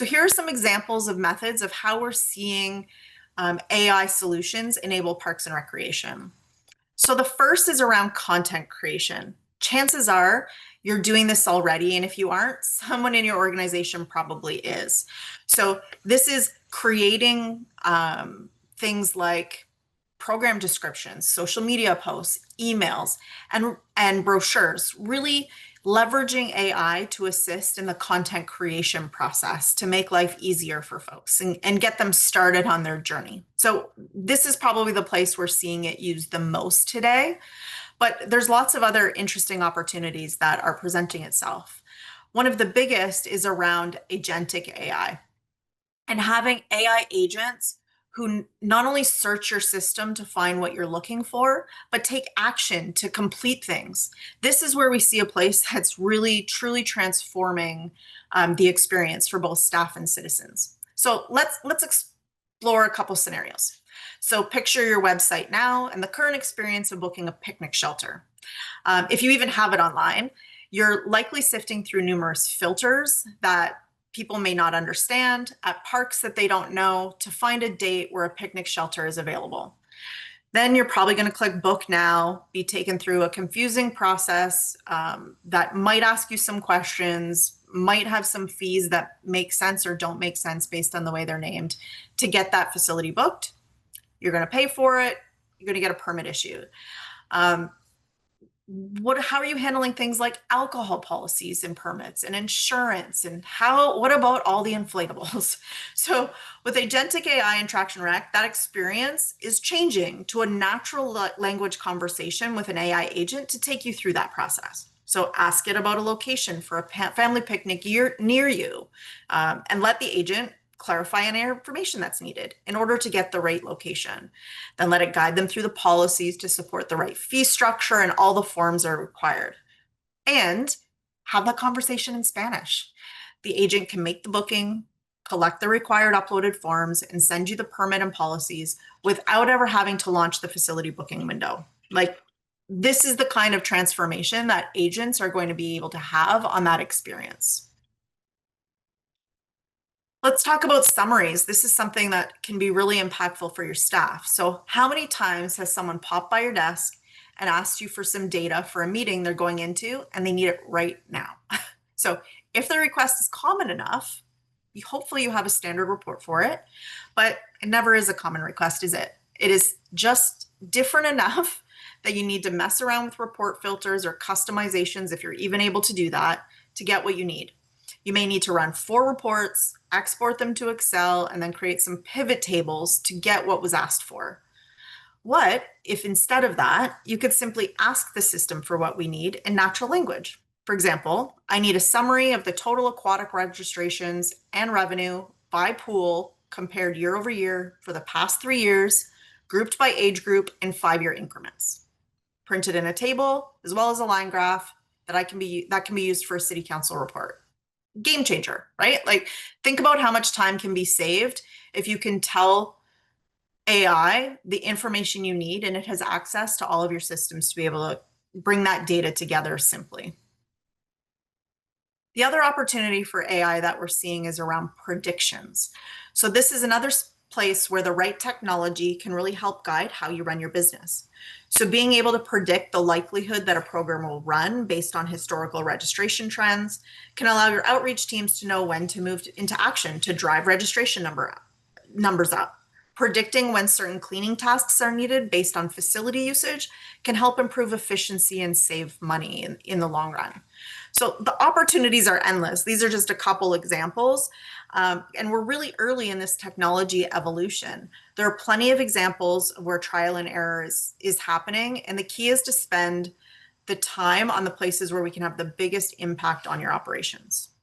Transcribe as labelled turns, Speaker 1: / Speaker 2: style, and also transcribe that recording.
Speaker 1: So here are some examples of methods of how we're seeing AI solutions enable parks and recreation. So the first is around content creation. Chances are you're doing this already, and if you aren't, someone in your organization probably is. So this is creating things like program descriptions, social media posts, emails, and brochures, really leveraging AI to assist in the content creation process to make life easier for folks and get them started on their journey. So this is probably the place we're seeing it used the most today, but there's lots of other interesting opportunities that are presenting itself. One of the biggest is around agentic AI and having AI agents who not only search your system to find what you're looking for, but take action to complete things. This is where we see a place that's really, truly transforming the experience for both staff and citizens. So let's explore a couple scenarios. So picture your website now and the current experience of booking a picnic shelter. If you even have it online, you're likely sifting through numerous filters that people may not understand at parks that they don't know to find a date where a picnic shelter is available. Then you're probably going to click book now, be taken through a confusing process that might ask you some questions, might have some fees that make sense or don't make sense based on the way they're named to get that facility booked. You're going to pay for it. You're going to get a permit issued. How are you handling things like alcohol policies and permits and insurance, and what about all the inflatables? So with agentic AI and Traction Rec, that experience is changing to a natural language conversation with an AI agent to take you through that process. So ask it about a location for a family picnic near you, and let the agent clarify any information that's needed in order to get the right location. Then let it guide them through the policies to support the right fee structure and all the forms are required. And have that conversation in Spanish. The agent can make the booking, collect the required uploaded forms, and send you the permit and policies without ever having to launch the facility booking window. Like, this is the kind of transformation that agents are going to be able to have on that experience. Let's talk about summaries. This is something that can be really impactful for your staff. So how many times has someone popped by your desk and asked you for some data for a meeting they're going into and they need it right now? So if the request is common enough, hopefully you have a standard report for it, but it never is a common request, is it? It is just different enough that you need to mess around with report filters or customizations, if you're even able to do that, to get what you need. You may need to run 4 reports, export them to Excel, and then create some pivot tables to get what was asked for. What if instead of that, you could simply ask the system for what we need in natural language? For example, I need a summary of the total aquatic registrations and revenue by pool compared year over year for the past 3 years, grouped by age group in 5-year increments. Printed in a table, as well as a line graph that can be used for a city council report. Game changer, right? Like, think about how much time can be saved if you can tell AI the information you need and it has access to all of your systems to be able to bring that data together simply. The other opportunity for AI that we're seeing is around predictions. So this is another place where the right technology can really help guide how you run your business. So being able to predict the likelihood that a program will run based on historical registration trends can allow your outreach teams to know when to move into action to drive registration numbers up. Predicting when certain cleaning tasks are needed based on facility usage can help improve efficiency and save money in the long run. So the opportunities are endless. These are just a couple examples. And we're really early in this technology evolution. There are plenty of examples where trial and error is happening. And the key is to spend the time on the places where we can have the biggest impact on your operations.